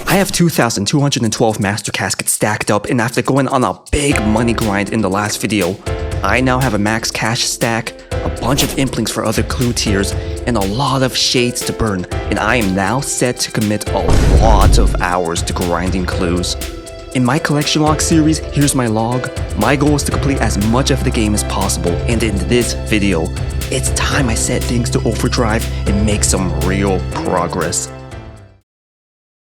I have 2,212 Master Caskets stacked up, and after going on a big money grind in the last video, I now have a max cash stack, a bunch of implinks for other clue tiers, and a lot of shades to burn, and I am now set to commit a lot of hours to grinding clues. In my collection log series, here's my log. My goal is to complete as much of the game as possible, and in this video, it's time I set things to overdrive and make some real progress.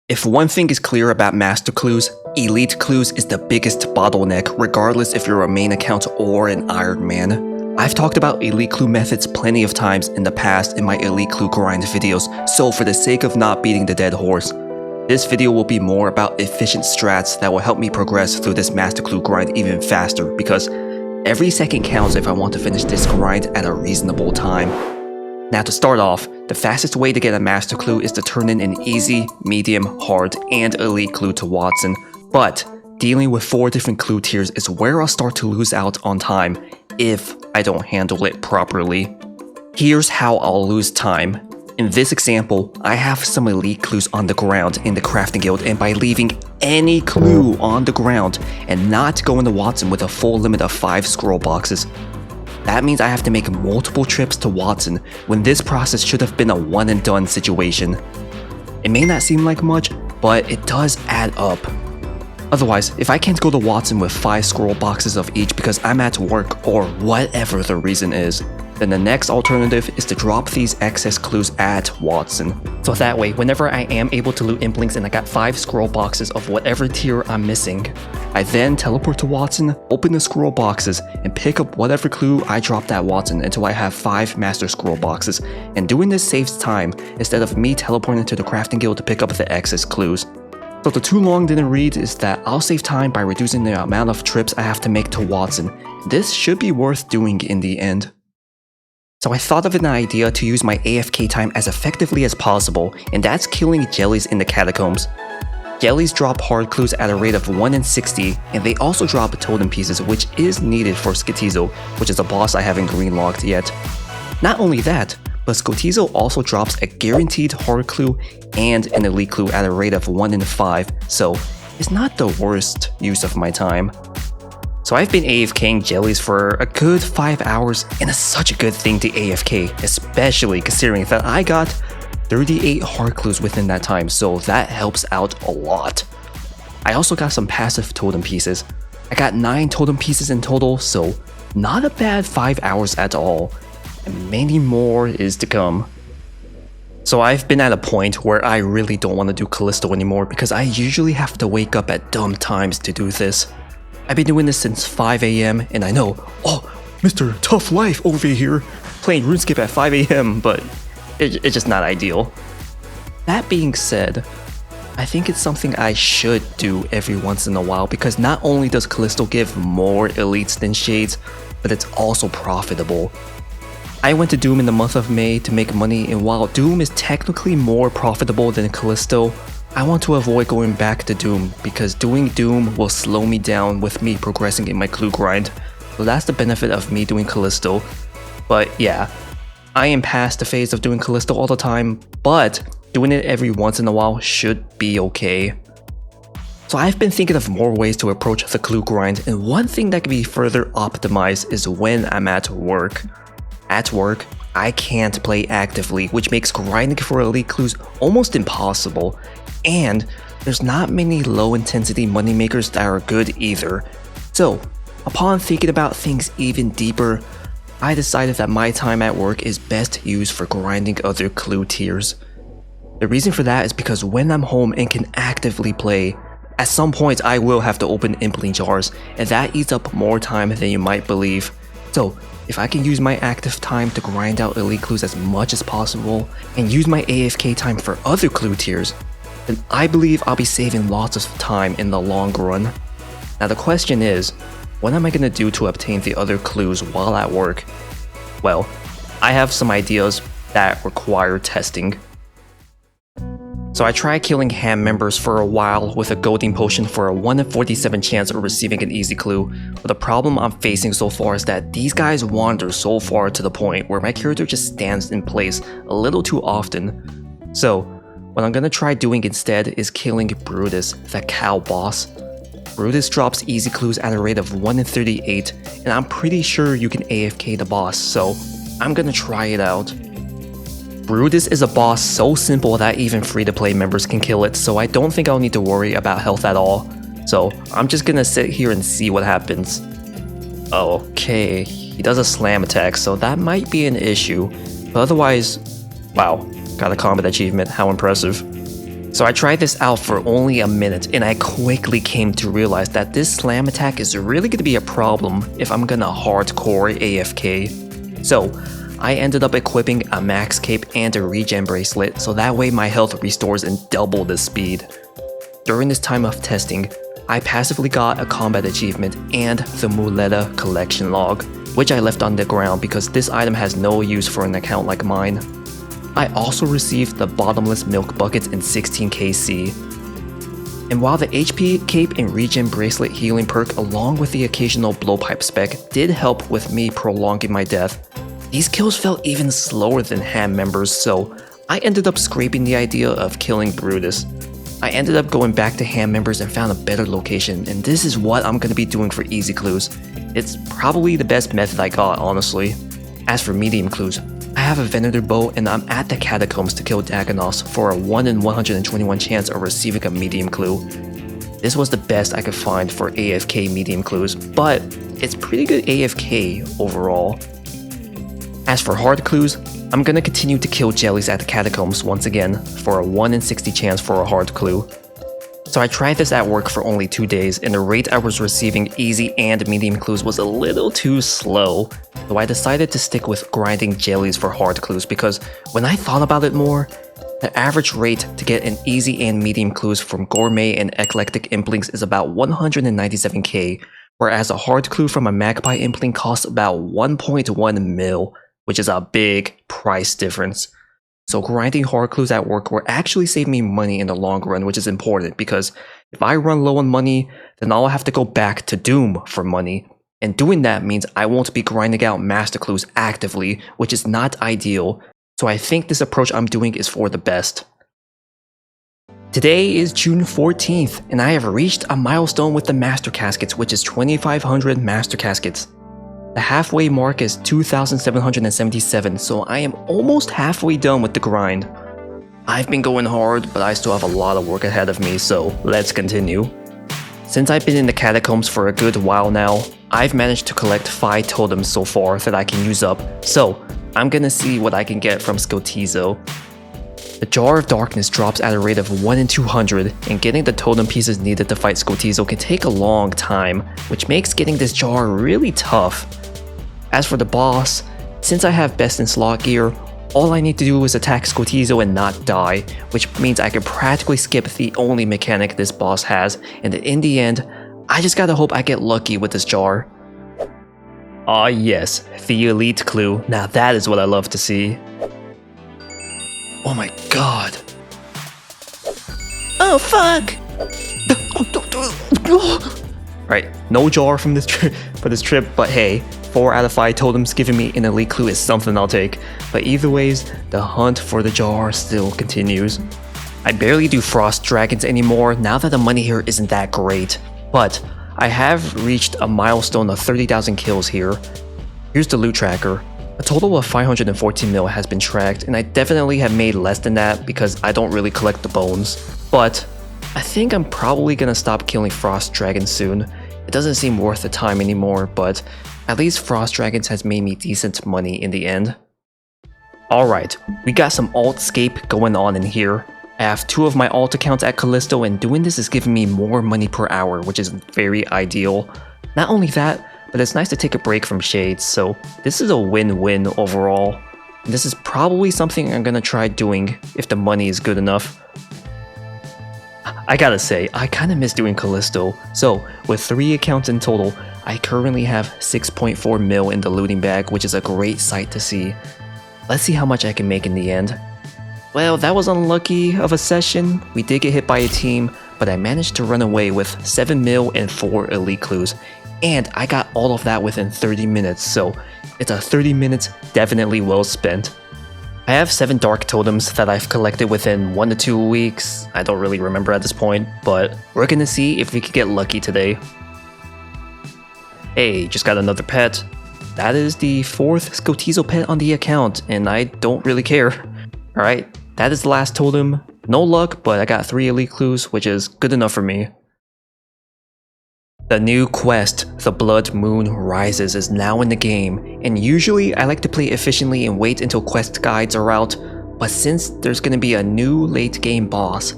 If one thing is clear about Master Clues, Elite Clues is the biggest bottleneck regardless if you're a main account or an Iron Man. I've talked about Elite Clue methods plenty of times in the past in my Elite Clue grind videos, so for the sake of not beating the dead horse, this video will be more about efficient strats that will help me progress through this Master Clue grind even faster, because every second counts if I want to finish this grind at a reasonable time. Now to start off, the fastest way to get a Master Clue is to turn in an easy, medium, hard, and elite clue to Watson, but dealing with 4 different clue tiers is where I'll start to lose out on time if I don't handle it properly. Here's how I'll lose time. In this example, I have some elite clues on the ground in the crafting guild, and by leaving any clue on the ground and not going to Watson with a full limit of 5 scroll boxes, that means I have to make multiple trips to Watson when this process should have been a one and done situation. It may not seem like much, but it does add up. Otherwise, if I can't go to Watson with 5 scroll boxes of each because I'm at work or whatever the reason is, then the next alternative is to drop these excess clues at Watson. So that way, whenever I am able to loot implinks and I got 5 scroll boxes of whatever tier I'm missing, I then teleport to Watson, open the scroll boxes, and pick up whatever clue I dropped at Watson until I have 5 master scroll boxes, and doing this saves time instead of me teleporting to the crafting guild to pick up the excess clues. So the too long didn't read is that I'll save time by reducing the amount of trips I have to make to Watson. This should be worth doing in the end. So I thought of an idea to use my AFK time as effectively as possible, and that's killing jellies in the catacombs. Jellies drop hard clues at a rate of 1 in 60, and they also drop totem pieces, which is needed for Scotizo, which is a boss I haven't greenlogged yet. Not only that, but Scotizo also drops a guaranteed hard clue and an elite clue at a rate of 1 in 5, so it's not the worst use of my time. So I've been AFKing jellies for a good 5 hours, and it's such a good thing to AFK, especially considering that I got 38 hard clues within that time, so that helps out a lot. I also got some passive totem pieces. I got 9 totem pieces in total, so not a bad 5 hours at all, and many more is to come. So I've been at a point where I really don't want to do Callisto anymore because I usually have to wake up at dumb times to do this. I've been doing this since 5 AM, and I know, oh, Mr. Tough Life over here, playing RuneScape at 5 AM, but it's just not ideal. That being said, I think it's something I should do every once in a while because not only does Callisto give more elites than Shades, but it's also profitable. I went to Doom in the month of May to make money, and while Doom is technically more profitable than Callisto, I want to avoid going back to Doom because doing Doom will slow me down with me progressing in my clue grind. So that's the benefit of me doing Callisto. But yeah, I am past the phase of doing Callisto all the time, but doing it every once in a while should be okay. So I've been thinking of more ways to approach the clue grind, and one thing that can be further optimized is when I'm at work. At work, I can't play actively, which makes grinding for elite clues almost impossible, and there's not many low intensity moneymakers that are good either. So, upon thinking about things even deeper, I decided that my time at work is best used for grinding other clue tiers. The reason for that is because when I'm home and can actively play, at some point I will have to open impling jars, and that eats up more time than you might believe. So, if I can use my active time to grind out elite clues as much as possible, and use my AFK time for other clue tiers, then I believe I'll be saving lots of time in the long run. Now the question is, what am I going to do to obtain the other clues while at work? Well, I have some ideas that require testing. So I tried killing ham members for a while with a golding potion for a 1 in 47 chance of receiving an easy clue, but the problem I'm facing so far is that these guys wander so far to the point where my character just stands in place a little too often. So what I'm gonna try doing instead is killing Brutus, the cow boss. Brutus drops easy clues at a rate of 1 in 38, and I'm pretty sure you can AFK the boss, so I'm gonna try it out. Brutus is a boss so simple that even free-to-play members can kill it, so I don't think I'll need to worry about health at all. So I'm just gonna sit here and see what happens. Okay, he does a slam attack, so that might be an issue, but otherwise, wow, got a combat achievement, how impressive. So I tried this out for only a minute, and I quickly came to realize that this slam attack is really going to be a problem if I'm gonna hardcore AFK. So I ended up equipping a max cape and a regen bracelet, so that way my health restores in double the speed. During this time of testing, I passively got a combat achievement and the Muleta collection log, which I left on the ground because this item has no use for an account like mine. I also received the bottomless milk buckets in 16 KC. And while the HP cape and regen bracelet healing perk along with the occasional blowpipe spec did help with me prolonging my death, these kills felt even slower than ham members, so I ended up scraping the idea of killing Brutus. I ended up going back to ham members and found a better location, and this is what I'm going to be doing for easy clues. It's probably the best method I got, honestly. As for medium clues, I have a Venator bow and I'm at the catacombs to kill Dagonos for a 1 in 121 chance of receiving a medium clue. This was the best I could find for AFK medium clues, but it's pretty good AFK overall. As for hard clues, I'm gonna continue to kill jellies at the catacombs once again for a 1 in 60 chance for a hard clue. So I tried this at work for only 2 days, and the rate I was receiving easy and medium clues was a little too slow, so I decided to stick with grinding jellies for hard clues because when I thought about it more, the average rate to get an easy and medium clues from gourmet and eclectic implings is about 197k, whereas a hard clue from a magpie impling costs about 1.1 mil, which is a big price difference. So grinding hard clues at work will actually save me money in the long run, which is important because if I run low on money, then I'll have to go back to Doom for money. And doing that means I won't be grinding out master clues actively, which is not ideal. So I think this approach I'm doing is for the best. Today is June 14th, and I have reached a milestone with the Master Caskets, which is 2,500 Master Caskets. The halfway mark is 2,777, so I am almost halfway done with the grind. I've been going hard, but I still have a lot of work ahead of me, so let's continue. Since I've been in the catacombs for a good while now, I've managed to collect 5 totems so far that I can use up, so I'm gonna see what I can get from Skotizo. The Jar of Darkness drops at a rate of 1 in 200, and getting the totem pieces needed to fight Skotizo can take a long time, which makes getting this jar really tough. As for the boss, since I have best in slot gear, all I need to do is attack Skotizo and not die, which means I can practically skip the only mechanic this boss has, and in the end, I just gotta hope I get lucky with this jar. Ah yes, the elite clue, now that is what I love to see. Oh my god. Oh fuck! Right, no jar from this for this trip, but hey, 4 out of 5 totems giving me an elite clue is something I'll take. But either ways, the hunt for the jar still continues. I barely do frost dragons anymore now that the money here isn't that great, but I have reached a milestone of 30,000 kills here. Here's the loot tracker. A total of 514 mil has been tracked, and I definitely have made less than that because I don't really collect the bones. But I think I'm probably gonna stop killing frost dragons soon. It doesn't seem worth the time anymore, but at least frost dragons has made me decent money in the end. Alright, we got some alt-scape going on in here. I have 2 of my alt accounts at Callisto, and doing this is giving me more money per hour, which is very ideal. Not only that, but it's nice to take a break from Shades, so this is a win-win overall. And this is probably something I'm gonna try doing if the money is good enough. I gotta say, I kinda miss doing Callisto, so with 3 accounts in total, I currently have 6.4 mil in the looting bag, which is a great sight to see. Let's see how much I can make in the end. Well, that was unlucky of a session. We did get hit by a team, but I managed to run away with 7 mil and 4 elite clues. And I got all of that within 30 minutes, so it's a 30 minutes definitely well spent. I have 7 dark totems that I've collected within 1 to 2 weeks. I don't really remember at this point, but we're gonna see if we could get lucky today. Hey, just got another pet. That is the 4th Scotizo pet on the account, and I don't really care. Alright, that is the last totem. No luck, but I got 3 elite clues, which is good enough for me. The new quest, The Blood Moon Rises, is now in the game, and usually I like to play efficiently and wait until quest guides are out, but since there's gonna be a new late game boss,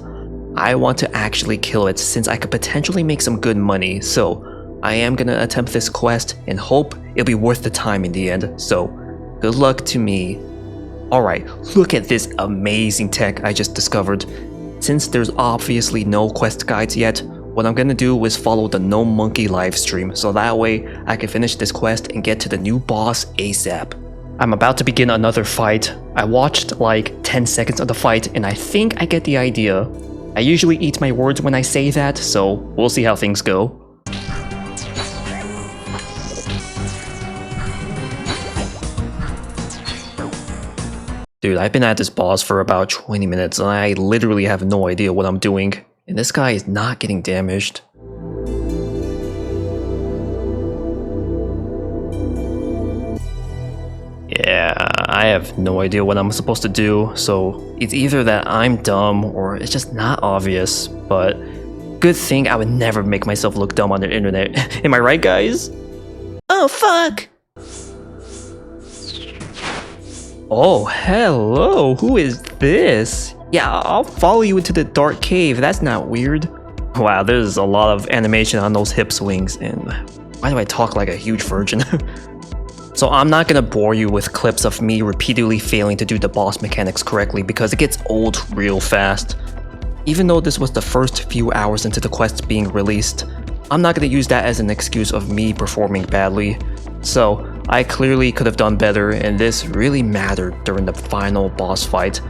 I want to actually kill it since I could potentially make some good money, so I am gonna attempt this quest and hope it'll be worth the time in the end, so good luck to me. Alright, look at this amazing tech I just discovered. Since there's obviously no quest guides yet, what I'm gonna do is follow the No Monkey livestream, so that way I can finish this quest and get to the new boss ASAP. I'm about to begin another fight. I watched like 10 seconds of the fight and I think I get the idea. I usually eat my words when I say that, so we'll see how things go. Dude, I've been at this boss for about 20 minutes and I literally have no idea what I'm doing. And this guy is not getting damaged. Yeah, I have no idea what I'm supposed to do, so it's either that I'm dumb or it's just not obvious, but good thing I would never make myself look dumb on the internet. Am I right, guys? Oh, fuck! Oh, hello, who is this? Yeah, I'll follow you into the dark cave, that's not weird. Wow, there's a lot of animation on those hip swings, and why do I talk like a huge virgin? So I'm not gonna bore you with clips of me repeatedly failing to do the boss mechanics correctly because it gets old real fast. Even though this was the first few hours into the quest being released, I'm not gonna use that as an excuse of me performing badly. So I clearly could have done better, and this really mattered during the final boss fight.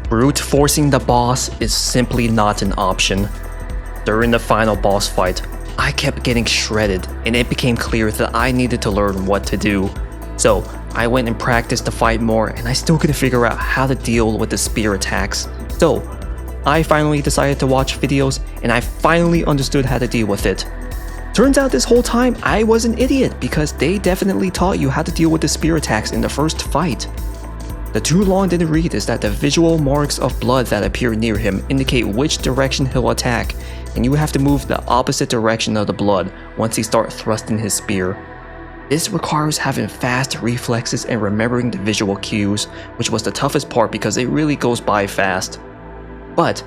Brute forcing the boss is simply not an option. During the final boss fight, I kept getting shredded and it became clear that I needed to learn what to do. So I went and practiced the fight more and I still couldn't figure out how to deal with the spear attacks. So I finally decided to watch videos and I finally understood how to deal with it. Turns out this whole time I was an idiot because they definitely taught you how to deal with the spear attacks in the first fight. The too long didn't read is that the visual marks of blood that appear near him indicate which direction he'll attack, and you have to move the opposite direction of the blood once he starts thrusting his spear. This requires having fast reflexes and remembering the visual cues, which was the toughest part because it really goes by fast. But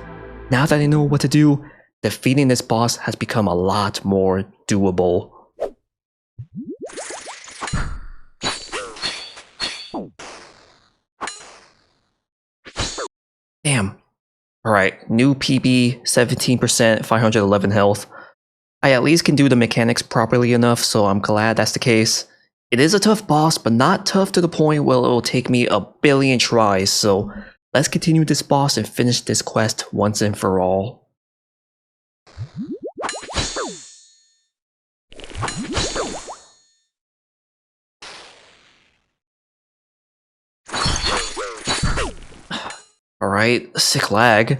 now that I know what to do, defeating this boss has become a lot more doable. Damn. Alright, new PB, 17%, 511 health. I at least can do the mechanics properly enough, so I'm glad that's the case. It is a tough boss, but not tough to the point where it will take me a billion tries, so let's continue this boss and finish this quest once and for all. Alright, sick lag.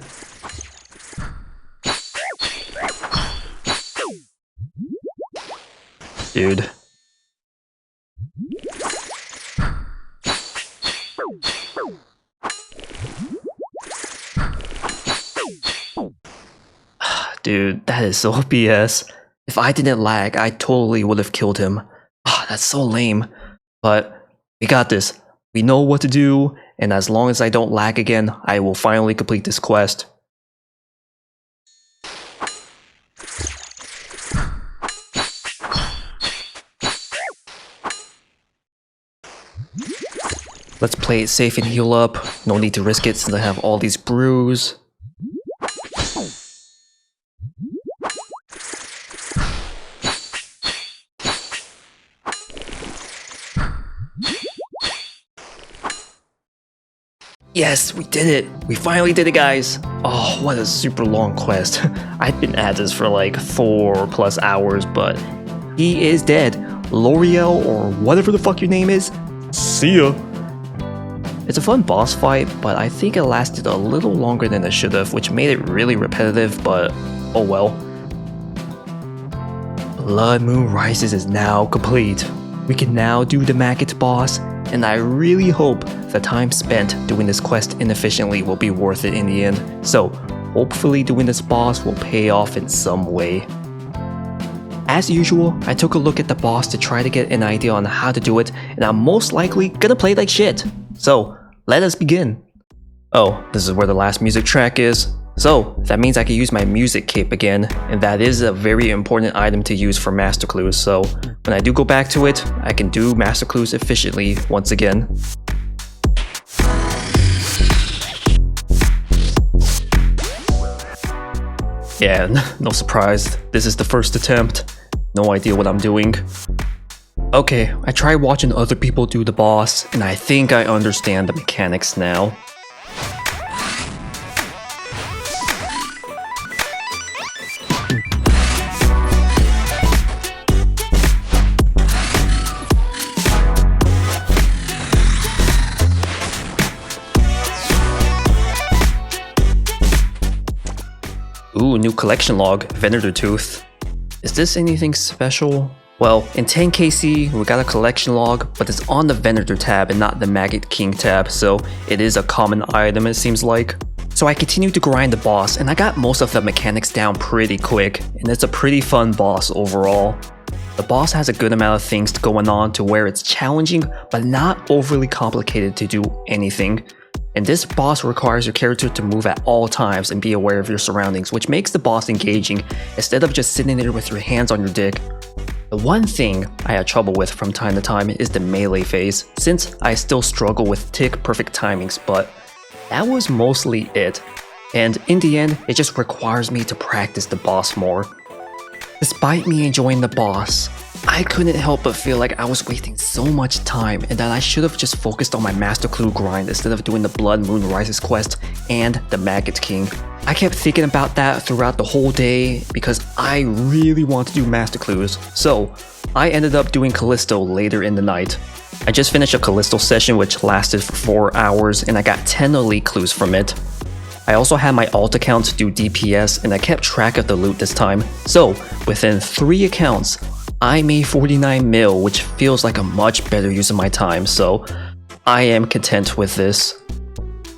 Dude. Dude, that is so BS. If I didn't lag, I totally would have killed him. That's so lame. But we got this. We know what to do, and as long as I don't lag again, I will finally complete this quest. Let's play it safe and heal up. No need to risk it since I have all these brews. Yes, we did it! We finally did it, guys! Oh, what a super long quest. I've been at this for like 4+ hours, but he is dead. L'Oreal, or whatever the fuck your name is, see ya! It's a fun boss fight, but I think it lasted a little longer than it should have, which made it really repetitive, but oh well. Blood Moon Rises is now complete. We can now do the Maggot boss, and I really hope the time spent doing this quest inefficiently will be worth it in the end. So hopefully doing this boss will pay off in some way. As usual, I took a look at the boss to try to get an idea on how to do it, and I'm most likely gonna play like shit. So let us begin. Oh, this is where the last music track is. So that means I can use my music cape again, and that is a very important item to use for master clues. So when I do go back to it, I can do master clues efficiently once again. Yeah, no surprise, this is the first attempt. No idea what I'm doing. Okay, I tried watching other people do the boss, and I think I understand the mechanics now. Ooh, new collection log, Venator Tooth. Is this anything special? Well, in 10kc, we got a collection log, but it's on the Venator tab and not the Maggot King tab, so it is a common item it seems like. So I continued to grind the boss, and I got most of the mechanics down pretty quick, and it's a pretty fun boss overall. The boss has a good amount of things going on to where it's challenging, but not overly complicated to do anything. And this boss requires your character to move at all times and be aware of your surroundings, which makes the boss engaging instead of just sitting there with your hands on your dick. The one thing I had trouble with from time to time is the melee phase, since I still struggle with tick perfect timings, but that was mostly it. And in the end, it just requires me to practice the boss more. Despite me enjoying the boss, I couldn't help but feel like I was wasting so much time and that I should have just focused on my master clue grind instead of doing the Blood Moon Rises quest and the Maggot King. I kept thinking about that throughout the whole day because I really want to do master clues, so I ended up doing Callisto later in the night. I just finished a Callisto session which lasted for 4 hours and I got 10 elite clues from it. I also had my alt account do DPS and I kept track of the loot this time, so within 3 accounts, I made 49 mil, which feels like a much better use of my time, so I am content with this.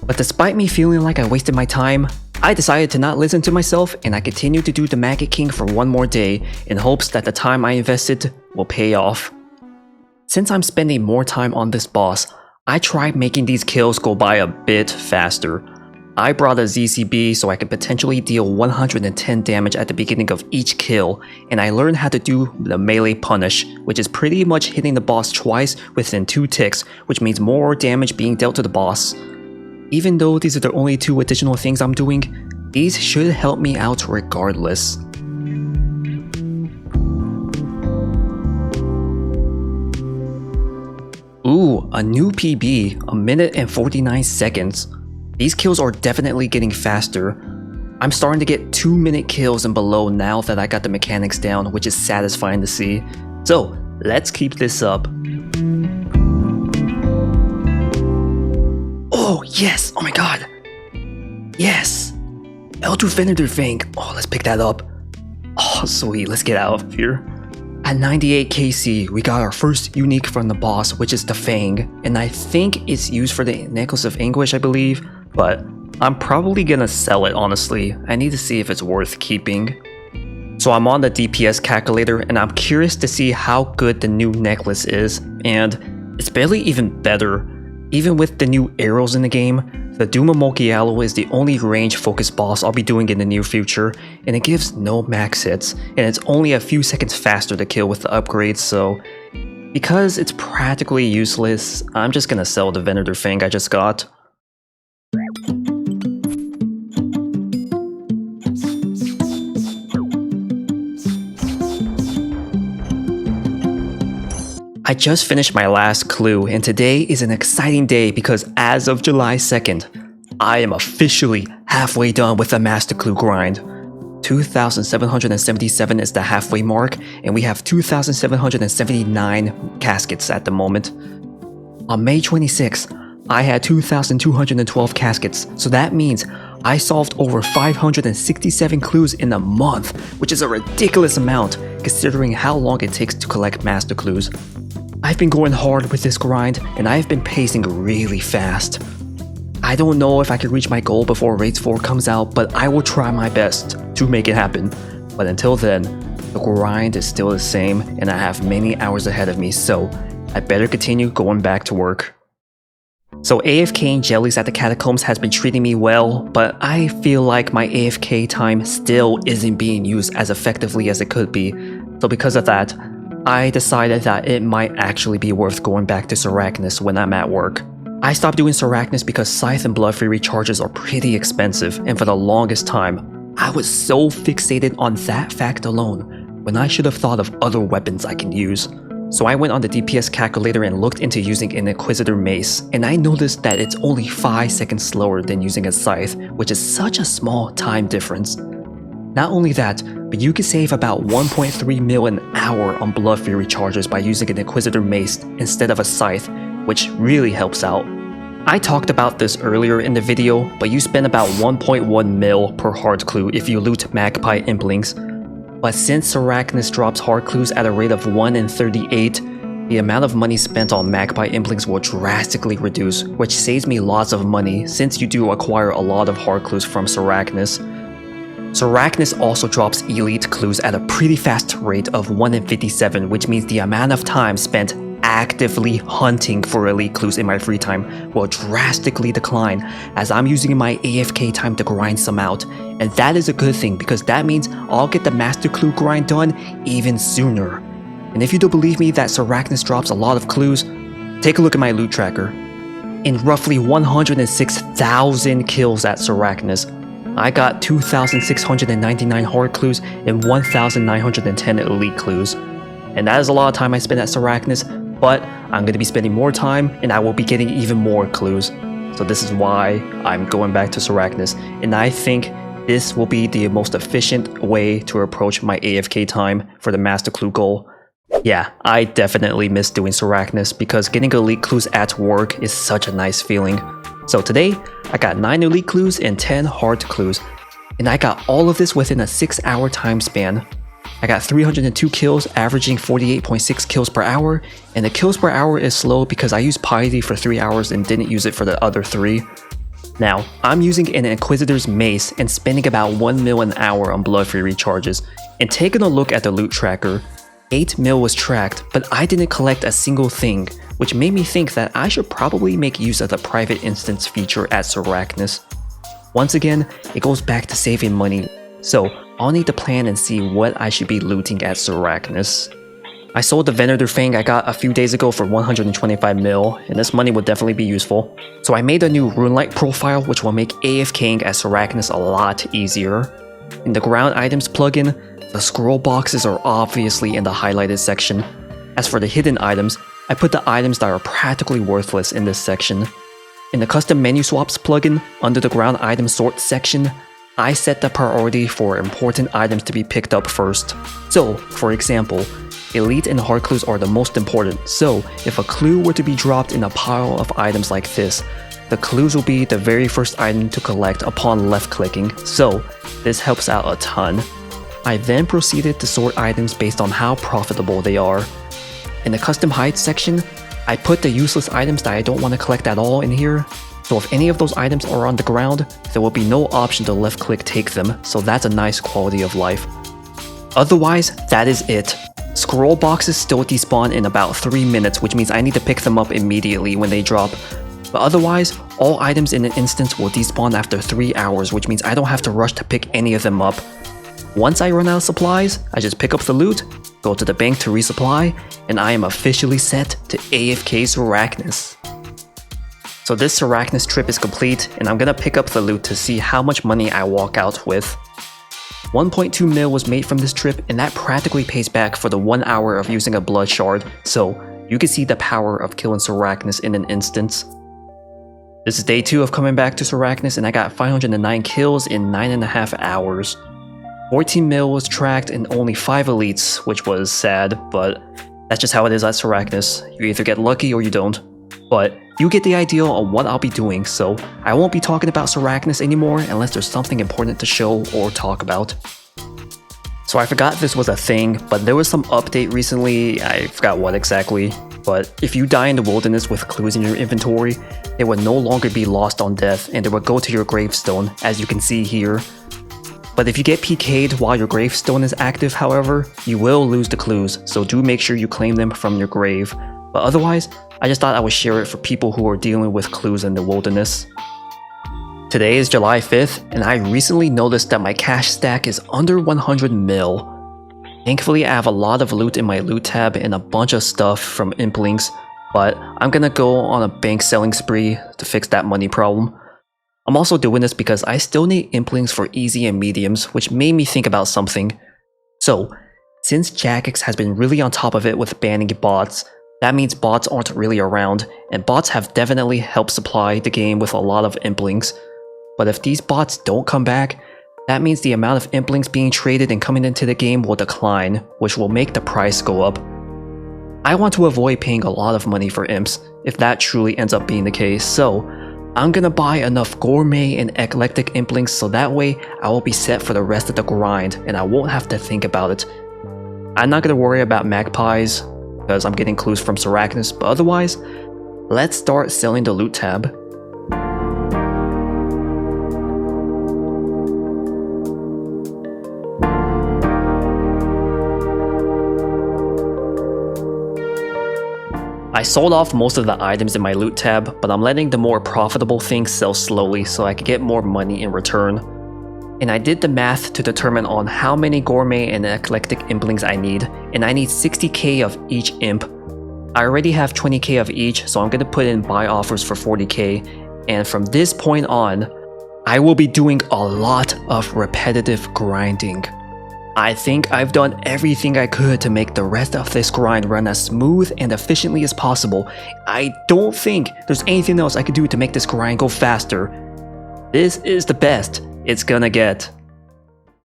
But despite me feeling like I wasted my time, I decided to not listen to myself and I continued to do the Maggot King for one more day in hopes that the time I invested will pay off. Since I'm spending more time on this boss, I tried making these kills go by a bit faster. I brought a ZCB so I could potentially deal 110 damage at the beginning of each kill, and I learned how to do the melee punish, which is pretty much hitting the boss twice within 2 ticks, which means more damage being dealt to the boss. Even though these are the only 2 additional things I'm doing, these should help me out regardless. Ooh, a new PB, 1 minute and 49 seconds. These kills are definitely getting faster. I'm starting to get 2-minute kills and below now that I got the mechanics down, which is satisfying to see. So let's keep this up. Oh yes, oh my god. Yes, Eldritch Venator Fang. Oh, let's pick that up. Oh sweet, let's get out of here. At 98 KC, we got our first unique from the boss, which is the Fang, and I think it's used for the Necklace of Anguish, I believe, but I'm probably gonna sell it honestly. I need to see if it's worth keeping. So I'm on the DPS calculator and I'm curious to see how good the new necklace is, and it's barely even better. Even with the new arrows in the game, the Doom of Mokhaiotl is the only range-focused boss I'll be doing in the near future, and it gives no max hits, and it's only a few seconds faster to kill with the upgrades, so because it's practically useless, I'm just gonna sell the Venator Fang I just got. I just finished my last clue, and today is an exciting day because as of July 2nd, I am officially halfway done with the Master Clue grind. 2,777 is the halfway mark, and we have 2,779 caskets at the moment. On May 26th, I had 2,212 caskets, so that means I solved over 567 clues in a month, which is a ridiculous amount considering how long it takes to collect master clues. I've been going hard with this grind, and I've been pacing really fast. I don't know if I can reach my goal before Raids 4 comes out, but I will try my best to make it happen. But until then, the grind is still the same, and I have many hours ahead of me, so I better continue going back to work. So AFKing jellies at the catacombs has been treating me well, but I feel like my AFK time still isn't being used as effectively as it could be. So because of that, I decided that it might actually be worth going back to Sarachnis when I'm at work. I stopped doing Sarachnis because Scythe and Blood Fury charges are pretty expensive, and for the longest time, I was so fixated on that fact alone when I should have thought of other weapons I can use. So I went on the DPS calculator and looked into using an Inquisitor Mace, and I noticed that it's only 5 seconds slower than using a Scythe, which is such a small time difference. Not only that, but you can save about 1.3 mil an hour on Blood Fury charges by using an Inquisitor Mace instead of a Scythe, which really helps out. I talked about this earlier in the video, but you spend about 1.1 mil per hard clue if you loot Magpie Implings. But since Sarachnis drops hard clues at a rate of 1 in 38, the amount of money spent on Magpie Implings will drastically reduce, which saves me lots of money since you do acquire a lot of hard clues from Sarachnis. Sarachnis also drops elite clues at a pretty fast rate of 1 in 57, which means the amount of time spent actively hunting for elite clues in my free time will drastically decline as I'm using my AFK time to grind some out, and that is a good thing because that means I'll get the master clue grind done even sooner. And if you don't believe me that Sarachnis drops a lot of clues, take a look at my loot tracker. In roughly 106,000 kills at Sarachnis, I got 2,699 hard clues and 1,910 elite clues. And that is a lot of time I spent at Sarachnis, but I'm going to be spending more time and I will be getting even more clues. So this is why I'm going back to Sarachnis, and I think this will be the most efficient way to approach my AFK time for the master clue goal. Yeah, I definitely miss doing Sarachnis because getting elite clues at work is such a nice feeling. So today, I got 9 elite clues and 10 hard clues, and I got all of this within a 6-hour time span. I got 302 kills, averaging 48.6 kills per hour, and the kills per hour is slow because I used Piety for 3 hours and didn't use it for the other 3. Now, I'm using an Inquisitor's Mace and spending about 1 mil an hour on Blood Fury charges, and taking a look at the loot tracker, 8 mil was tracked, but I didn't collect a single thing, which made me think that I should probably make use of the private instance feature at Sarachnis. Once again, it goes back to saving money, so I'll need to plan and see what I should be looting at Sarachnis. I sold the Venator Fang I got a few days ago for 125 mil, and this money would definitely be useful. So I made a new Runelight profile which will make AFKing at Sarachnis a lot easier. In the ground items plugin, the scroll boxes are obviously in the highlighted section. As for the hidden items, I put the items that are practically worthless in this section. In the custom menu swaps plugin, under the ground item sort section, I set the priority for important items to be picked up first. So, for example, elite and hard clues are the most important, so if a clue were to be dropped in a pile of items like this, the clues will be the very first item to collect upon left clicking, so this helps out a ton. I then proceeded to sort items based on how profitable they are. In the custom hides section, I put the useless items that I don't want to collect at all in here. So if any of those items are on the ground, there will be no option to left click take them, so that's a nice quality of life. Otherwise, that is it. Scroll boxes still despawn in about 3 minutes, which means I need to pick them up immediately when they drop. But otherwise, all items in an instance will despawn after 3 hours, which means I don't have to rush to pick any of them up. Once I run out of supplies, I just pick up the loot, go to the bank to resupply, and I am officially set to AFK Sarachnis. So this Sarachnis trip is complete, and I'm gonna pick up the loot to see how much money I walk out with. 1.2 mil was made from this trip, and that practically pays back for the 1 hour of using a blood shard, so you can see the power of killing Sarachnis in an instance. This is day 2 of coming back to Sarachnis, and I got 509 kills in 9.5 hours. 14 mil was tracked and only 5 elites, which was sad, but that's just how it is at Sarachnis. You either get lucky or you don't. But you get the idea on what I'll be doing, so I won't be talking about Arachnis anymore unless there's something important to show or talk about. So I forgot this was a thing, but there was some update recently, I forgot what exactly, but if you die in the wilderness with clues in your inventory, they would no longer be lost on death and they would go to your gravestone, as you can see here. But if you get PK'd while your gravestone is active, however, you will lose the clues, so do make sure you claim them from your grave. But otherwise, I just thought I would share it for people who are dealing with clues in the wilderness. Today is July 5th, and I recently noticed that my cash stack is under 100 mil. Thankfully, I have a lot of loot in my loot tab and a bunch of stuff from Implings, but I'm gonna go on a bank selling spree to fix that money problem. I'm also doing this because I still need Implings for easy and mediums, which made me think about something. So, since Jagex has been really on top of it with banning bots, that means bots aren't really around, and bots have definitely helped supply the game with a lot of Implings. But if these bots don't come back, that means the amount of Implings being traded and coming into the game will decline, which will make the price go up. I want to avoid paying a lot of money for imps, if that truly ends up being the case, so I'm gonna buy enough gourmet and eclectic Implings so that way I will be set for the rest of the grind and I won't have to think about it. I'm not gonna worry about magpies, because I'm getting clues from Arachnis, but otherwise, let's start selling the loot tab. I sold off most of the items in my loot tab, but I'm letting the more profitable things sell slowly so I can get more money in return. And I did the math to determine on how many gourmet and eclectic implings I need, and I need 60k of each imp. I already have 20k of each, so I'm gonna put in buy offers for 40k, and from this point on, I will be doing a lot of repetitive grinding. I think I've done everything I could to make the rest of this grind run as smooth and efficiently as possible. I don't think there's anything else I could do to make this grind go faster. This is the best it's gonna get.